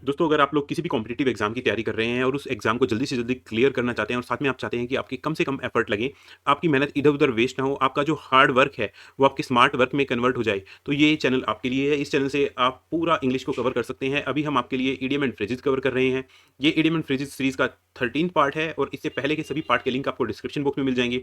दोस्तों, अगर आप लोग किसी भी कॉम्पिटिटिव एग्जाम की तैयारी कर रहे हैं और उस एग्जाम को जल्दी से जल्दी क्लियर करना चाहते हैं और साथ में आप चाहते हैं कि आपके कम से कम एफर्ट लगे, आपकी मेहनत इधर-उधर वेस्ट ना हो, आपका जो हार्ड वर्क है, वो आपके स्मार्ट वर्क में कन्वर्ट हो जाए, तो ये चैनल आपके लिए है। इस चैनल से आप पूरा इंग्लिश को कवर कर सकते हैं। अभी हम आपके लिए इडियम एंड फ्रेजेस कवर कर रहे हैं। ये इडियम एंड फ्रेजेस सीरीज का 13 पार्ट है और इससे पहले के सभी पार्ट के लिंक आपको डिस्क्रिप्शन बॉक्स में मिल जाएँगे।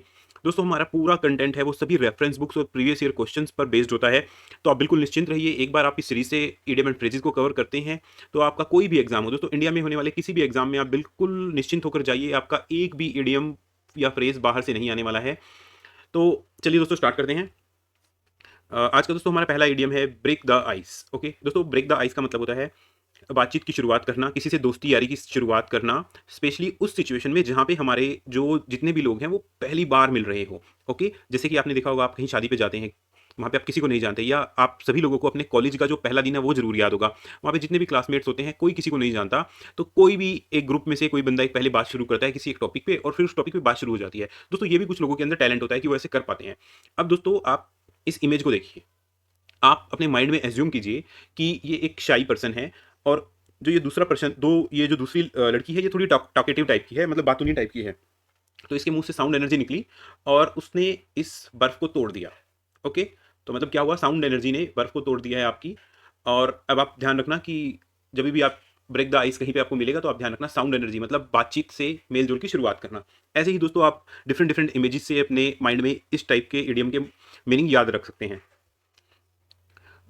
दोस्तों, हमारा पूरा कंटेंट है वो सभी रेफरेंस बुक्स और प्रीवियस ईयर क्वेश्चंस पर बेस्ड होता है। तो आप बिल्कुल निश्चिंत रहिए, एक बार आप इस सीरीज से इडियम एंड फ्रेजेस को कवर करते हैं, तो आपका कोई भी एग्जाम हो, दोस्तों इंडिया में होने वाले किसी भी एग्जाम में आप बिल्कुल निश्चिंत होकर जाइए, आपका एक भी इडियम या फ्रेज बाहर से नहीं आने वाला है। तो चलिए दोस्तों स्टार्ट करते हैं। आज का दोस्तों हमारा पहला इडियम है ब्रेक द आइस। ओके दोस्तों, ब्रेक द आइस का मतलब होता है बातचीत की शुरुआत करना, किसी से दोस्ती यारी की शुरुआत करना, स्पेशली उस सिचुएशन में जहाँ पे हमारे जो जितने भी लोग हैं वो पहली बार मिल रहे हो। ओके, जैसे कि आपने देखा होगा, आप कहीं शादी पे जाते हैं, वहाँ पे आप किसी को नहीं जानते, या आप सभी लोगों को अपने कॉलेज का जो पहला दिन है वो ज़रूर याद होगा। वहाँ पे जितने भी क्लासमेट्स होते हैं, कोई किसी को नहीं जानता, तो कोई भी एक ग्रुप में से कोई बंदा एक पहले बात शुरू करता है किसी एक टॉपिक पे और फिर उस टॉपिक पे बात शुरू हो जाती है। दोस्तों, ये भी कुछ लोगों के अंदर टैलेंट होता है कि वो ऐसे कर पाते हैं। अब दोस्तों, आप इस इमेज को देखिए, आप अपने माइंड में एज्यूम कीजिए कि ये एक शाई पर्सन है, और जो ये दूसरा पर्सन, ये जो दूसरी लड़की है, ये थोड़ी टॉकेटिव टाइप की है, मतलब बातूनी टाइप की है। तो इसके मुंह से साउंड एनर्जी निकली और उसने इस बर्फ को तोड़ दिया। ओके, तो मतलब क्या हुआ, साउंड एनर्जी ने बर्फ को तोड़ दिया है आपकी। और अब आप ध्यान रखना कि जब भी आप ब्रेक द आइस कहीं पे आपको मिलेगा, तो आप ध्यान रखना साउंड एनर्जी मतलब बातचीत से मेल जोल की शुरुआत करना। ऐसे ही दोस्तों, आप डिफरेंट डिफरेंट इमेजेस से अपने माइंड में इस टाइप के इडियम के मीनिंग याद रख सकते हैं।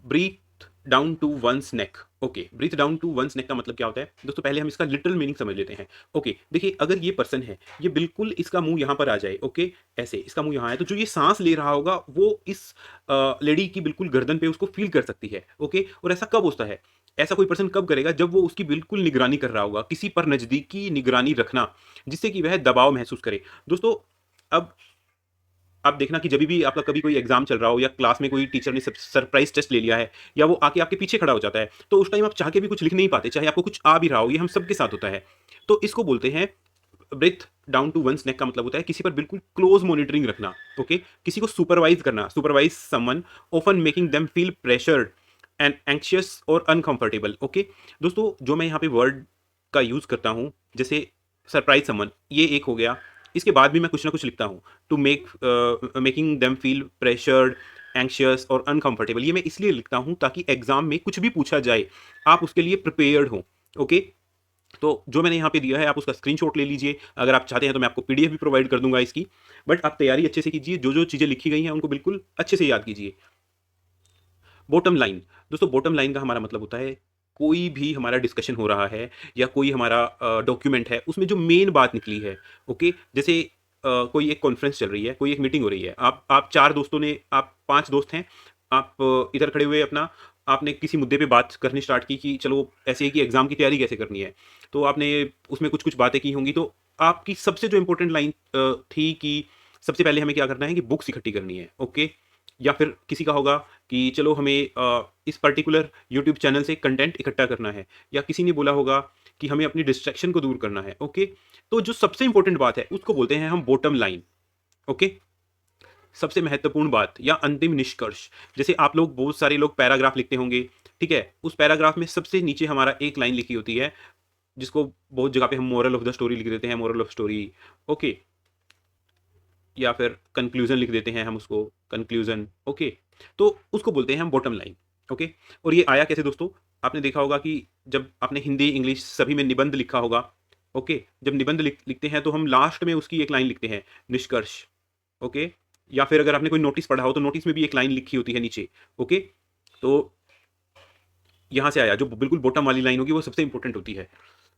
Breathe down to one's neck. Okay, breathe down to one's neck का मतलब क्या होता है दोस्तों, पहले हम इसका लिटरल मीनिंग समझ लेते हैं। ओके, देखिए, अगर ये पर्सन है, ये बिल्कुल इसका मुंह यहाँ पर आ जाए। ओके, ऐसे इसका मुंह यहाँ है, तो जो ये सांस ले रहा होगा वो इस लेडी की बिल्कुल गर्दन पे उसको फील कर सकती है। ओके, और ऐसा कब होता है, ऐसा कोई पर्सन कब करेगा, जब वो उसकी बिल्कुल निगरानी कर रहा होगा, किसी पर नजदीकी निगरानी रखना, जिससे कि वह दबाव महसूस करे। दोस्तों, अब आप देखना कि जभी भी आपका कभी कोई एग्जाम चल रहा हो, या क्लास में कोई टीचर ने सरप्राइज टेस्ट ले लिया है, या वो आके आपके पीछे खड़ा हो जाता है, तो उस टाइम आप चाह के भी कुछ लिख नहीं पाते, चाहे आपको कुछ आ भी रहा हो। ये हम सबके साथ होता है। तो इसको बोलते हैं breath down to one's neck. का मतलब होता है किसी पर बिल्कुल क्लोज मॉनिटरिंग रखना। ओके, किसी को सुपरवाइज करना, supervise someone often making them feel pressured and anxious और अनकंफर्टेबल। ओके दोस्तों, जो मैं यहाँ पे वर्ड का यूज करता हूँ, जैसे सरप्राइज समवन, ये एक हो गया। इसके बाद भी मैं कुछ ना कुछ लिखता हूँ, to making them feel pressured, anxious और अनकंफर्टेबल। ये मैं इसलिए लिखता हूँ ताकि एग्जाम में कुछ भी पूछा जाए, आप उसके लिए प्रिपेयर्ड हो। ओके, तो जो मैंने यहाँ पे दिया है, आप उसका स्क्रीनशॉट ले लीजिए। अगर आप चाहते हैं तो मैं आपको पीडीएफ भी प्रोवाइड कर दूंगा इसकी। बट आप तैयारी अच्छे से कीजिए, जो जो चीज़ें लिखी गई हैं उनको बिल्कुल अच्छे से याद कीजिए। Bottom line. दोस्तों, बॉटम लाइन का हमारा मतलब होता है, कोई भी हमारा डिस्कशन हो रहा है या कोई हमारा डॉक्यूमेंट है, उसमें जो मेन बात निकली है। ओके, जैसे कोई एक कॉन्फ्रेंस चल रही है, कोई एक मीटिंग हो रही है, आप चार दोस्तों ने, आप पांच दोस्त हैं, आप इधर खड़े हुए अपना, आपने किसी मुद्दे पे बात करनी स्टार्ट की कि चलो ऐसे ही कि एग्जाम की तैयारी कैसे करनी है। तो आपने उसमें कुछ कुछ बातें की होंगी, तो आपकी सबसे जो इंपॉर्टेंट लाइन थी कि सबसे पहले हमें क्या करना है कि बुक्स इकट्ठी करनी है। ओके, या फिर किसी का होगा कि चलो हमें इस पर्टिकुलर यूट्यूब चैनल से कंटेंट इकट्ठा करना है, या किसी ने बोला होगा कि हमें अपनी डिस्ट्रैक्शन को दूर करना है। ओके, तो जो सबसे इंपॉर्टेंट बात है उसको बोलते हैं हम बॉटम लाइन। ओके, सबसे महत्वपूर्ण बात या अंतिम निष्कर्ष। जैसे आप लोग, बहुत सारे लोग पैराग्राफ लिखते होंगे, ठीक है, उस पैराग्राफ में सबसे नीचे हमारा एक लाइन लिखी होती है, जिसको बहुत जगह पे हम मोरल ऑफ द स्टोरी लिख देते हैं, मोरल ऑफ स्टोरी। ओके, या फिर कंक्लूजन लिख देते हैं हम उसको, कंक्लूजन। ओके, तो उसको बोलते हैं हम बॉटम लाइन। ओके, और ये आया कैसे दोस्तों, आपने देखा होगा कि जब आपने हिंदी इंग्लिश सभी में निबंध लिखा होगा। ओके, जब निबंध लिखते हैं तो हम लास्ट में उसकी एक लाइन लिखते हैं, निष्कर्ष। ओके, या फिर अगर आपने कोई नोटिस पढ़ा हो, तो नोटिस में भी एक लाइन लिखी होती है नीचे। ओके, तो यहाँ से आया, जो बिल्कुल बॉटम वाली लाइन होगी वो सबसे इंपॉर्टेंट होती है।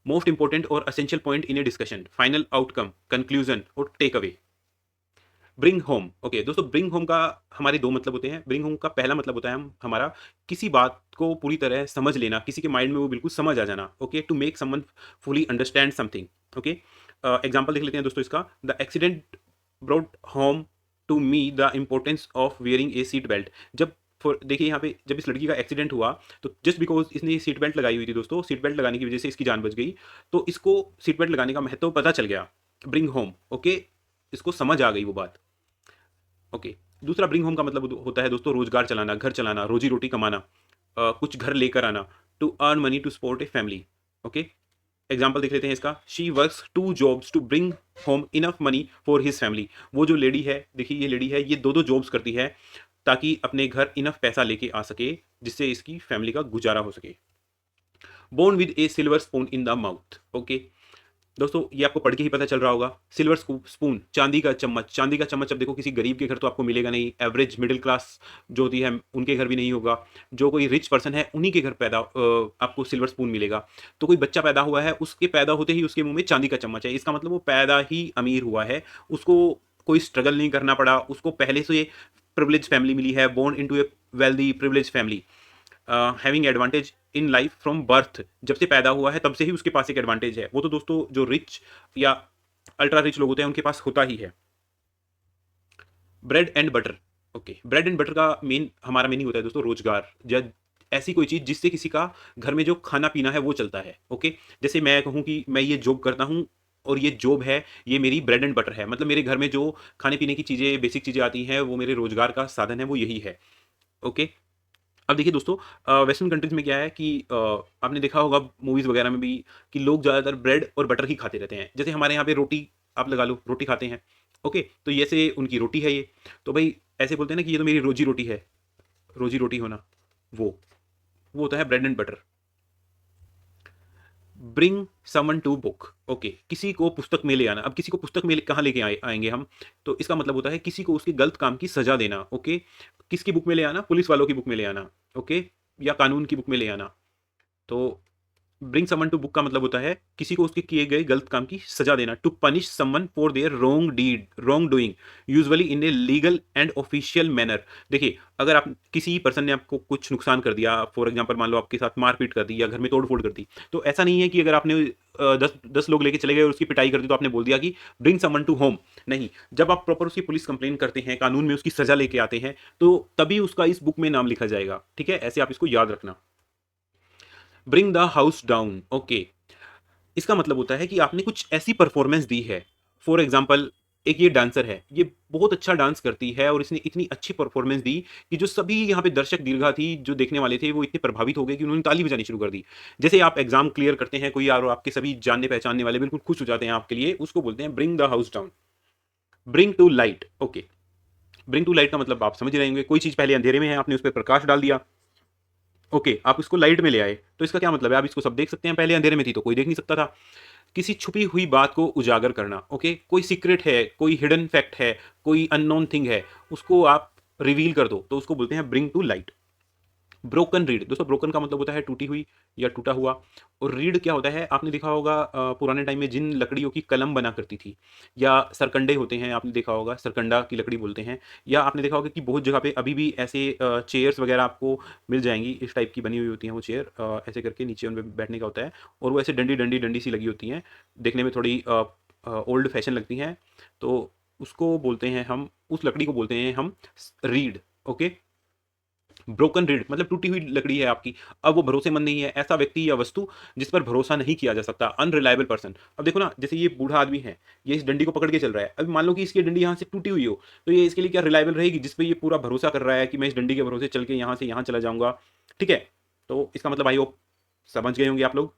मोस्ट इंपॉर्टेंट और essential point in a discussion, final outcome, conclusion और take away. Bring home. Okay दोस्तों, ब्रिंग होम का हमारे दो मतलब होते हैं। ब्रिंग होम का पहला मतलब होता है हम हमारा किसी बात को पूरी तरह समझ लेना, किसी के माइंड में वो बिल्कुल समझ आ जाना। Okay, to make someone fully understand something. Okay, example देख लेते हैं दोस्तों इसका। The accident brought home to me the importance of wearing a seat belt. जब देखिए यहाँ पे, जब इस लड़की का एक्सीडेंट हुआ, तो जस्ट बिकॉज इसने सीट बेल्ट लगाई हुई थी दोस्तों, सीट बेल्ट लगाने की वजह से इसकी जान बच गई, तो इसको सीट बेल्ट लगाने का महत्व पता चल गया। Bring home. ओके, इसको समझ आ गई वो बात। ओके, दूसरा ब्रिंग होम का मतलब होता है दोस्तों रोजगार चलाना, घर चलाना, रोजी रोटी कमाना, कुछ घर लेकर आना, to earn money to support a family. Okay, example देख लेते हैं इसका। She works 2 jobs to bring home enough money for his family. वो जो लेडी है, देखिए ये लेडी है, ये 2-2 जॉब्स करती है ताकि अपने घर इनफ पैसा लेके आ सके, जिससे इसकी फैमिली का गुजारा हो सके। Born with a silver spoon in the mouth. Okay, दोस्तों ये आपको पढ़ के ही पता चल रहा होगा। सिल्वर स्पून, चांदी का चम्मच। चांदी का चम्मच अब देखो किसी गरीब के घर तो आपको मिलेगा नहीं, एवरेज मिडिल क्लास जो होती है उनके घर भी नहीं होगा। जो कोई रिच पर्सन है उन्हीं के घर पैदा आपको सिल्वर स्पून मिलेगा। तो कोई बच्चा पैदा हुआ है, उसके पैदा होते ही उसके मुंह में चांदी का चम्मच है, इसका मतलब वो पैदा ही अमीर हुआ है, उसको कोई स्ट्रगल नहीं करना पड़ा, उसको पहले से प्रिविलेज फैमिली मिली है, born into a wealthy privilege family, having advantage in life from birth. जब से पैदा हुआ है तब से ही उसके पास एक एडवांटेज है। वो तो दोस्तों जो रिच या अल्ट्रा रिच लोग होते हैं उनके पास होता ही है। Bread and butter. Okay, bread and butter का मेन हमारा मीनिंग होता है दोस्तों रोजगार, या ऐसी कोई चीज जिससे किसी का घर में जो खाना पीना है वो चलता है। ओके, जैसे मैं कहूँ कि मैं ये जॉब करता हूँ और ये जॉब है, ये मेरी ब्रेड एंड बटर है, मतलब मेरे घर में जो खाने पीने की चीजें, बेसिक चीजें आती हैं, वो मेरे रोजगार का साधन है, वो यही है। ओके, अब देखिए दोस्तों, वेस्टर्न कंट्रीज में क्या है कि आपने देखा होगा मूवीज वगैरह में भी कि लोग ज़्यादातर ब्रेड और बटर ही खाते रहते हैं। जैसे हमारे यहाँ पे रोटी आप लगा लो, रोटी खाते हैं। ओके, तो ये से उनकी रोटी है ये, तो भाई ऐसे बोलते हैं ना कि ये तो मेरी रोजी रोटी है, रोजी रोटी होना, वो होता है bread and butter. Bring someone to book. Okay, किसी को पुस्तक में ले आना। अब किसी को पुस्तक में कहाँ लेके आएंगे हम, तो इसका मतलब होता है किसी को उसके गलत काम की सजा देना। ओके, किसकी बुक में ले आना? पुलिस वालों की बुक में ले आना। ओके, या कानून की बुक में ले आना। तो ब्रिंग समवन टू बुक का मतलब होता है किसी को उसके किए गए गलत काम की सजा देना। To punish someone for their wrong deed, wrong doing, usually in a legal and official manner. देखिए, अगर आप किसी पर्सन ने आपको कुछ नुकसान कर दिया, फॉर एग्जांपल मान लो आपके साथ मारपीट कर दी या घर में तोड़फोड़ कर दी, तो ऐसा नहीं है कि अगर आपने 10 लोग लेके चले गए और उसकी पिटाई कर दी तो आपने बोल दिया कि ब्रिंग समवन टू होम। नहीं, जब आप प्रॉपर उसकी पुलिस कंप्लेन करते हैं, कानून में उसकी सजा लेके आते हैं, तो तभी उसका इस बुक में नाम लिखा जाएगा। ठीक है, ऐसे आप इसको याद रखना। Bring the house down. Okay, इसका मतलब होता है कि आपने कुछ ऐसी परफॉर्मेंस दी है। फॉर एग्जाम्पल, एक ये डांसर है, ये बहुत अच्छा डांस करती है और इसने इतनी अच्छी परफॉर्मेंस दी कि जो सभी यहाँ पे दर्शक दीर्घा थी, जो देखने वाले थे, वो इतने प्रभावित हो गए कि उन्होंने ताली बजानी शुरू कर दी। जैसे आप एग्जाम क्लियर करते हैं कोई और आपके सभी जानने पहचानने वाले बिल्कुल खुश हो जाते हैं आपके लिए, उसको बोलते हैं bring the house down. Bring to light. Okay, bring to light का मतलब आप समझ रहे होंगे, कोई चीज पहले अंधेरे में है, आपने उस पर प्रकाश डाल दिया। ओके, आप इसको लाइट में ले आए, तो इसका क्या मतलब है? आप इसको सब देख सकते हैं, पहले अंधेरे में थी तो कोई देख नहीं सकता था। किसी छुपी हुई बात को उजागर करना। ओके, कोई सीक्रेट है, कोई हिडन फैक्ट है, कोई अननोन थिंग है, उसको आप रिवील कर दो, तो उसको बोलते हैं bring to light. Broken reed. दोस्तों, ब्रोकन का मतलब होता है टूटी हुई या टूटा हुआ, और रीड क्या होता है? आपने देखा होगा पुराने टाइम में जिन लकड़ियों की कलम बना करती थी, या सरकंडे होते हैं, आपने देखा होगा, सरकंडा की लकड़ी बोलते हैं। या आपने देखा होगा कि बहुत जगह पे अभी भी ऐसे चेयर्स वगैरह आपको मिल जाएंगी, इस टाइप की बनी हुई होती हैं वो चेयर, ऐसे करके नीचे उन पर बैठने का होता है, और वो ऐसे डंडी डंडी डंडी सी लगी होती हैं, देखने में थोड़ी ओल्ड फैशन लगती हैं। तो उसको बोलते हैं हम, उस लकड़ी को बोलते हैं हम रीड। ओके, ब्रोकन रीड मतलब टूटी हुई लकड़ी है आपकी, अब वो भरोसेमंद नहीं है, ऐसा व्यक्ति या वस्तु जिस पर भरोसा नहीं किया जा सकता, अनरिलायबल पर्सन। अब देखो ना, जैसे ये बूढ़ा आदमी है, ये इस डंडी को पकड़ के चल रहा है, अब मान लो कि इसकी डंडी यहाँ से टूटी हुई हो, तो ये इसके लिए क्या रिलायबल रहेगी, जिस पे ये पूरा भरोसा कर रहा है कि मैं इस डंडी के भरोसे चल के यहाँ से यहाँ चला जाऊंगा। ठीक है, तो इसका मतलब आई होप समझ गए होंगे आप लोग।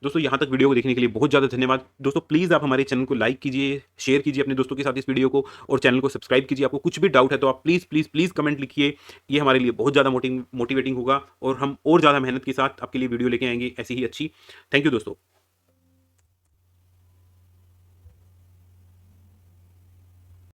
दोस्तों, यहाँ तक वीडियो को देखने के लिए बहुत ज़्यादा धन्यवाद। दोस्तों, प्लीज़ आप हमारे चैनल को लाइक कीजिए, शेयर कीजिए अपने दोस्तों के साथ इस वीडियो को, और चैनल को सब्सक्राइब कीजिए। आपको कुछ भी डाउट है तो आप प्लीज़ प्लीज़ प्लीज़ कमेंट लिखिए, ये हमारे लिए बहुत ज़्यादा मोटिवेटिंग होगा, और हम और ज़्यादा मेहनत के साथ आपके लिए वीडियो लेके आएंगे ऐसी ही अच्छी। थैंक यू दोस्तों।